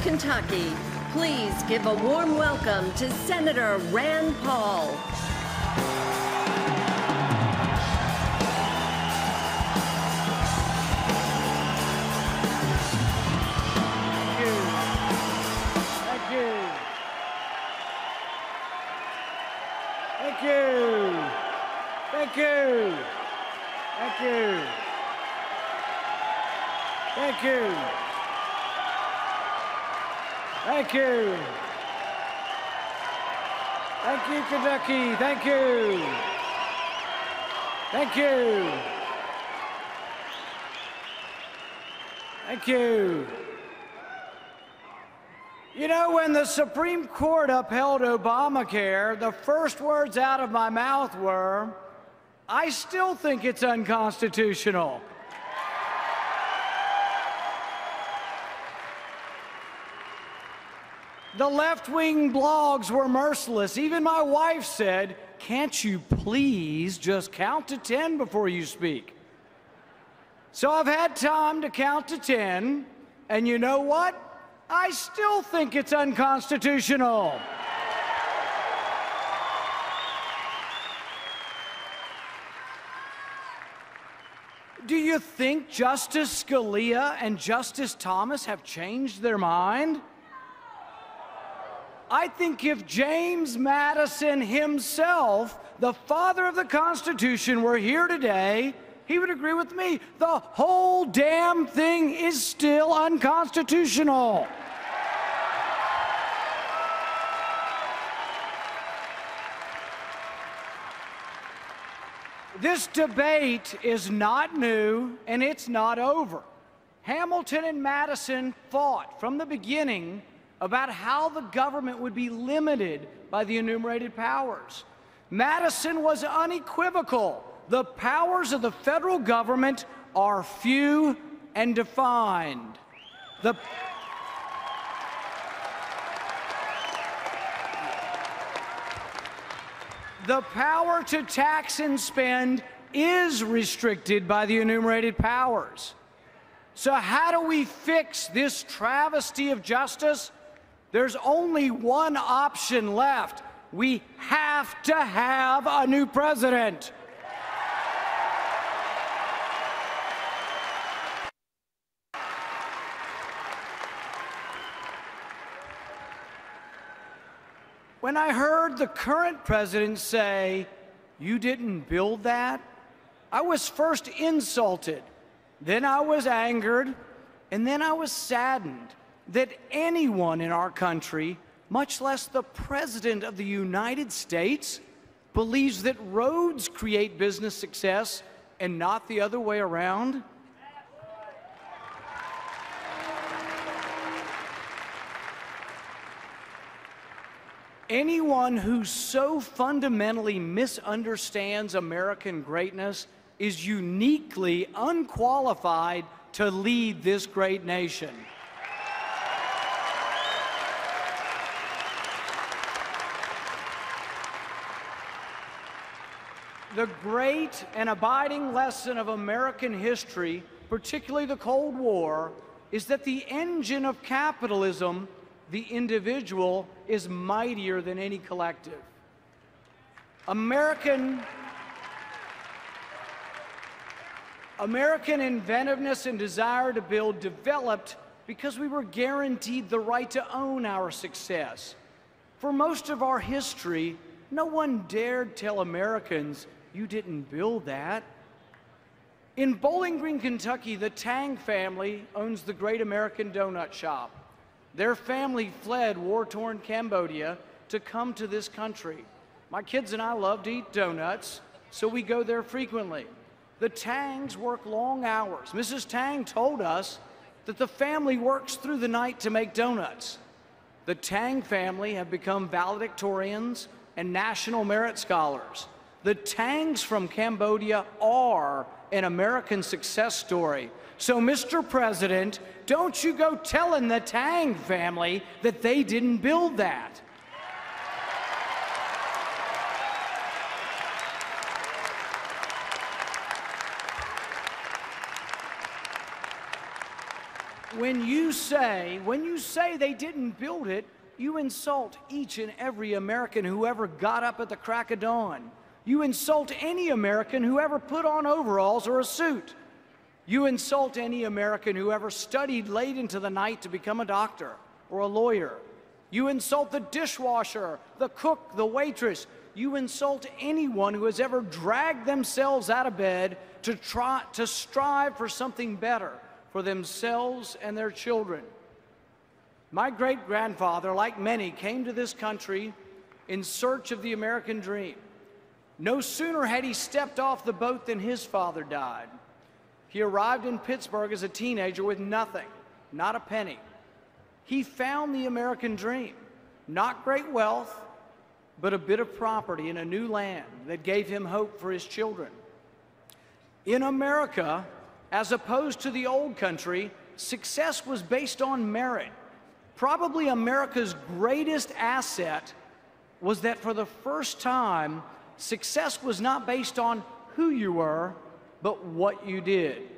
Kentucky, please give a warm welcome to Senator Rand Paul. Thank you. Thank you. Thank you. Thank you. Thank you. Thank you, Kentucky. Thank you. Thank you. Thank you. You know, when the Supreme Court upheld Obamacare, the first words out of my mouth were, I still think it's unconstitutional. The left-wing blogs were merciless. Even my wife said, can't you please just count to 10 before you speak? So I've had time to count to 10, and you know what? I still think it's unconstitutional. Do you think Justice Scalia and Justice Thomas have changed their mind? I think if James Madison himself, the father of the Constitution, were here today, he would agree with me. The whole damn thing is still unconstitutional. This debate is not new, and it's not over. Hamilton and Madison fought from the beginning about how the government would be limited by the enumerated powers. Madison was unequivocal. The powers of the federal government are few and defined. The power to tax and spend is restricted by the enumerated powers. So how do we fix this travesty of justice? There's only one option left. We have to have a new president. When I heard the current president say, "You didn't build that," I was first insulted, then I was angered, and then I was saddened that anyone in our country, much less the President of the United States, believes that roads create business success and not the other way around. Anyone who so fundamentally misunderstands American greatness is uniquely unqualified to lead this great nation. The great and abiding lesson of American history, particularly the Cold War, is that the engine of capitalism, the individual, is mightier than any collective. American inventiveness and desire to build developed because we were guaranteed the right to own our success. For most of our history, no one dared tell Americans, "You didn't build that." In Bowling Green, Kentucky, the Tang family owns the Great American Donut Shop. Their family fled war-torn Cambodia to come to this country. My kids and I love to eat donuts, so we go there frequently. The Tangs work long hours. Mrs. Tang told us that the family works through the night to make donuts. The Tang family have become valedictorians and national merit scholars. The Tangs from Cambodia are an American success story. So, Mr. President, don't you go telling the Tang family that they didn't build that. When you say they didn't build it, you insult each and every American who ever got up at the crack of dawn. You insult any American who ever put on overalls or a suit. You insult any American who ever studied late into the night to become a doctor or a lawyer. You insult the dishwasher, the cook, the waitress. You insult anyone who has ever dragged themselves out of bed to strive for something better for themselves and their children. My great-grandfather, like many, came to this country in search of the American dream. No sooner had he stepped off the boat than his father died. He arrived in Pittsburgh as a teenager with nothing, not a penny. He found the American dream, not great wealth, but a bit of property in a new land that gave him hope for his children. In America, as opposed to the old country, success was based on merit. Probably America's greatest asset was that for the first time, success was not based on who you were, but what you did.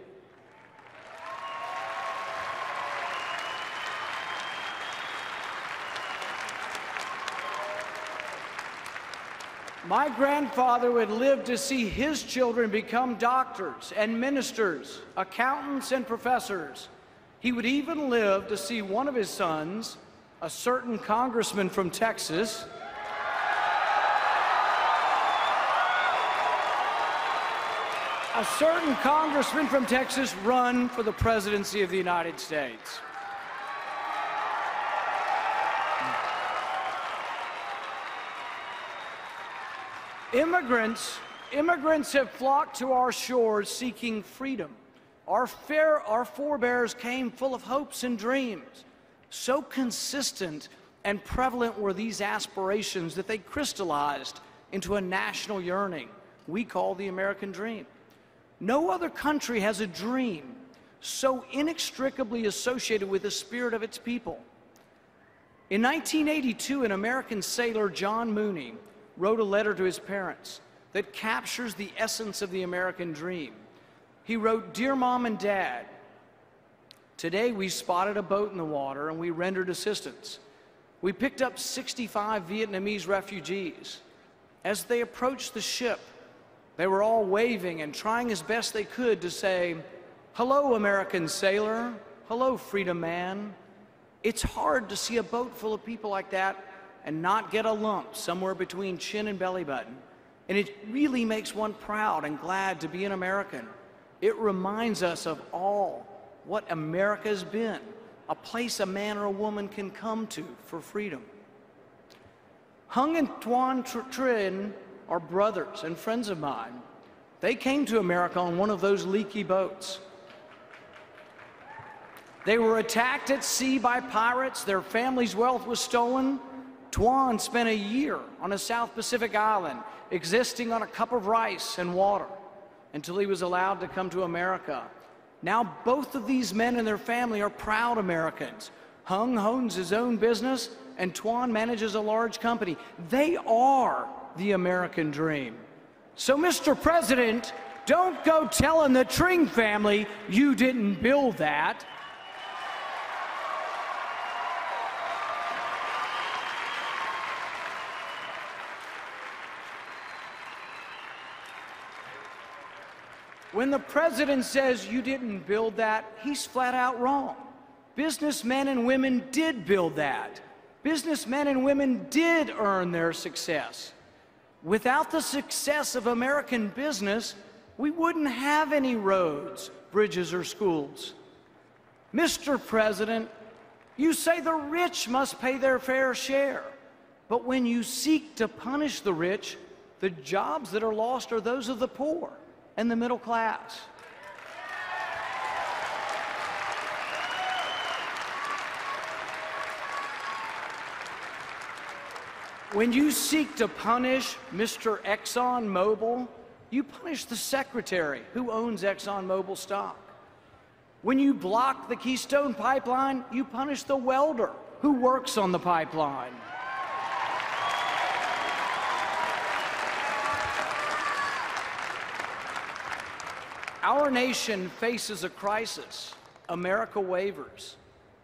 My grandfather would live to see his children become doctors and ministers, accountants and professors. He would even live to see one of his sons, a certain congressman from Texas, run for the presidency of the United States. Immigrants have flocked to our shores seeking freedom. Our forebears came full of hopes and dreams. So consistent and prevalent were these aspirations that they crystallized into a national yearning we call the American dream. No other country has a dream so inextricably associated with the spirit of its people. In 1982, an American sailor, John Mooney, wrote a letter to his parents that captures the essence of the American dream. He wrote, "Dear Mom and Dad, today we spotted a boat in the water and we rendered assistance. We picked up 65 Vietnamese refugees. As they approached the ship, they were all waving and trying as best they could to say, 'Hello, American sailor. Hello, freedom man.' It's hard to see a boat full of people like that and not get a lump somewhere between chin and belly button. And it really makes one proud and glad to be an American. It reminds us of all what America's been, a place a man or a woman can come to for freedom." Hung and Tuan Trin are brothers and friends of mine. They came to America on one of those leaky boats. They were attacked at sea by pirates. Their family's wealth was stolen. Tuan spent a year on a South Pacific island, existing on a cup of rice and water, until he was allowed to come to America. Now both of these men and their family are proud Americans. Hung owns his own business, and Tuan manages a large company. They are the American dream. So, Mr. President, don't go telling the Tring family you didn't build that. When the president says you didn't build that, he's flat out wrong. Businessmen and women did build that. Businessmen and women did earn their success. Without the success of American business, we wouldn't have any roads, bridges, or schools. Mr. President, you say the rich must pay their fair share. But when you seek to punish the rich, the jobs that are lost are those of the poor and the middle class. When you seek to punish Mr. ExxonMobil, you punish the secretary who owns ExxonMobil stock. When you block the Keystone Pipeline, you punish the welder who works on the pipeline. Our nation faces a crisis. America wavers.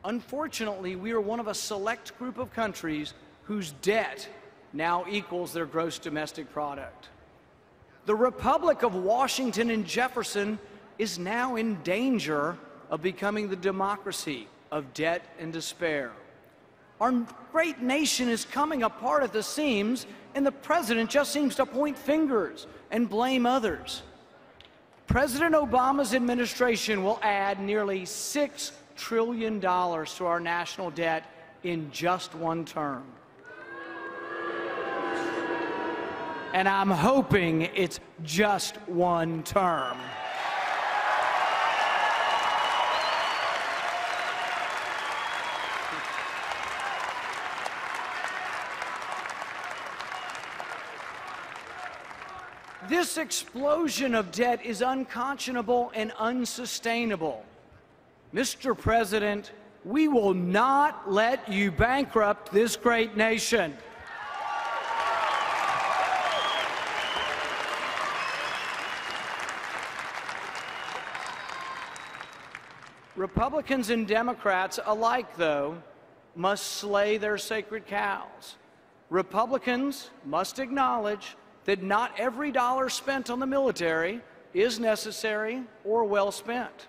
Unfortunately, we are one of a select group of countries whose debt now equals their gross domestic product. The Republic of Washington and Jefferson is now in danger of becoming the democracy of debt and despair. Our great nation is coming apart at the seams, and the president just seems to point fingers and blame others. President Obama's administration will add nearly $6 trillion to our national debt in just one term. And I'm hoping it's just one term. This explosion of debt is unconscionable and unsustainable. Mr. President, we will not let you bankrupt this great nation. Republicans and Democrats alike, though, must slay their sacred cows. Republicans must acknowledge that not every dollar spent on the military is necessary or well spent.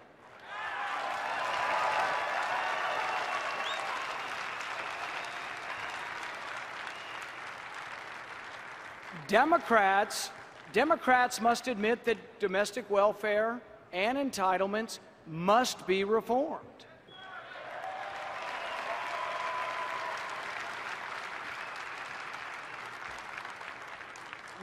Democrats must admit that domestic welfare and entitlements must be reformed.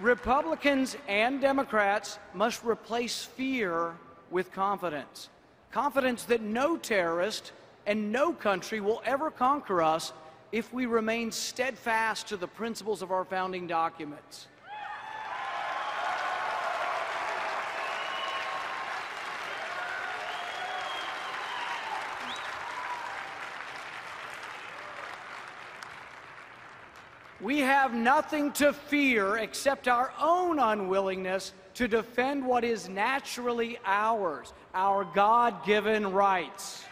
Republicans and Democrats must replace fear with confidence. Confidence that no terrorist and no country will ever conquer us if we remain steadfast to the principles of our founding documents. We have nothing to fear except our own unwillingness to defend what is naturally ours, our God-given rights.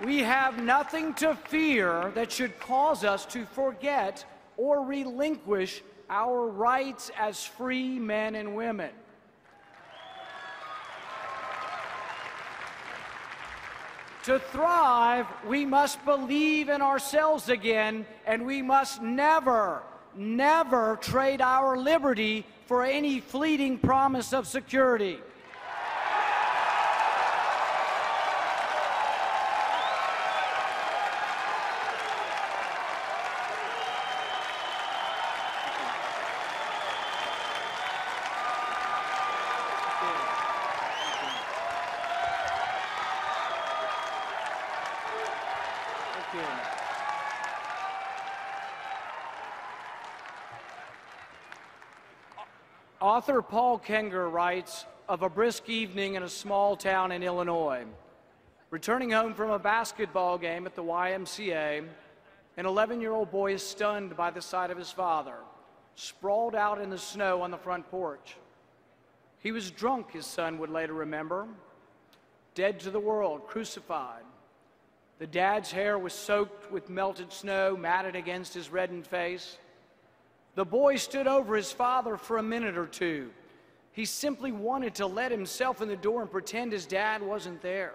We have nothing to fear that should cause us to forget or relinquish our rights as free men and women. To thrive, we must believe in ourselves again, and we must never, never trade our liberty for any fleeting promise of security. Author Paul Kenger writes of a brisk evening in a small town in Illinois. Returning home from a basketball game at the YMCA, an 11-year-old boy is stunned by the sight of his father, sprawled out in the snow on the front porch. He was drunk, his son would later remember, dead to the world, crucified. The dad's hair was soaked with melted snow, matted against his reddened face. The boy stood over his father for a minute or two. He simply wanted to let himself in the door and pretend his dad wasn't there.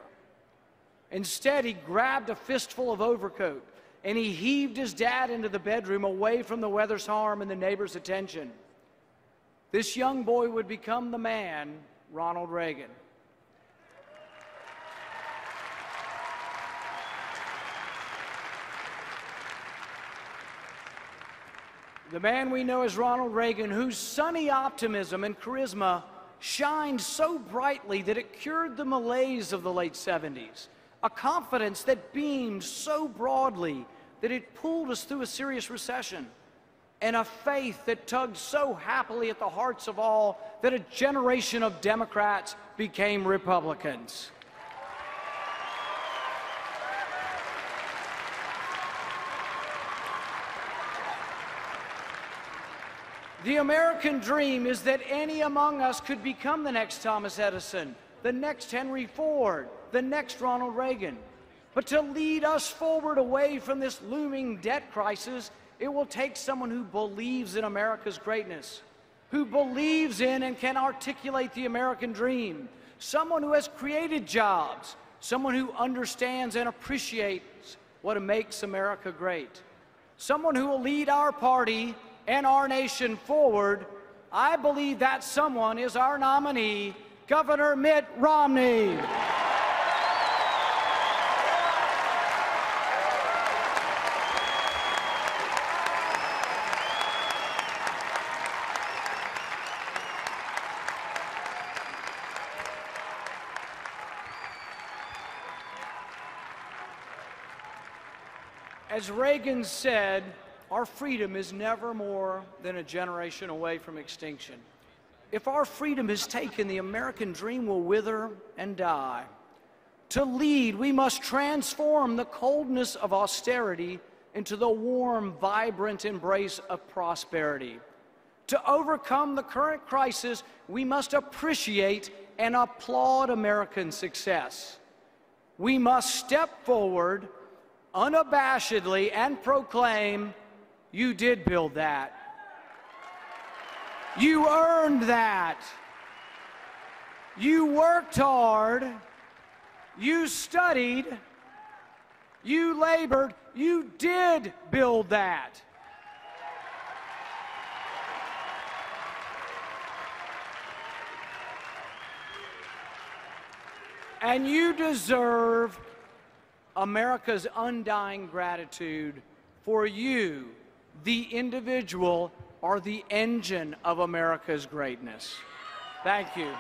Instead, he grabbed a fistful of overcoat and he heaved his dad into the bedroom away from the weather's harm and the neighbor's attention. This young boy would become the man, Ronald Reagan. The man we know as Ronald Reagan, whose sunny optimism and charisma shined so brightly that it cured the malaise of the late 70s, a confidence that beamed so broadly that it pulled us through a serious recession, and a faith that tugged so happily at the hearts of all that a generation of Democrats became Republicans. The American dream is that any among us could become the next Thomas Edison, the next Henry Ford, the next Ronald Reagan. But to lead us forward away from this looming debt crisis, it will take someone who believes in America's greatness, who believes in and can articulate the American dream, someone who has created jobs, someone who understands and appreciates what makes America great, someone who will lead our party and our nation forward. I believe that someone is our nominee, Governor Mitt Romney. As Reagan said, our freedom is never more than a generation away from extinction. If our freedom is taken, the American dream will wither and die. To lead, we must transform the coldness of austerity into the warm, vibrant embrace of prosperity. To overcome the current crisis, we must appreciate and applaud American success. We must step forward unabashedly and proclaim, "You did build that. You earned that. You worked hard. You studied. You labored. You did build that." And you deserve America's undying gratitude, for you, the individual, are the engine of America's greatness. Thank you.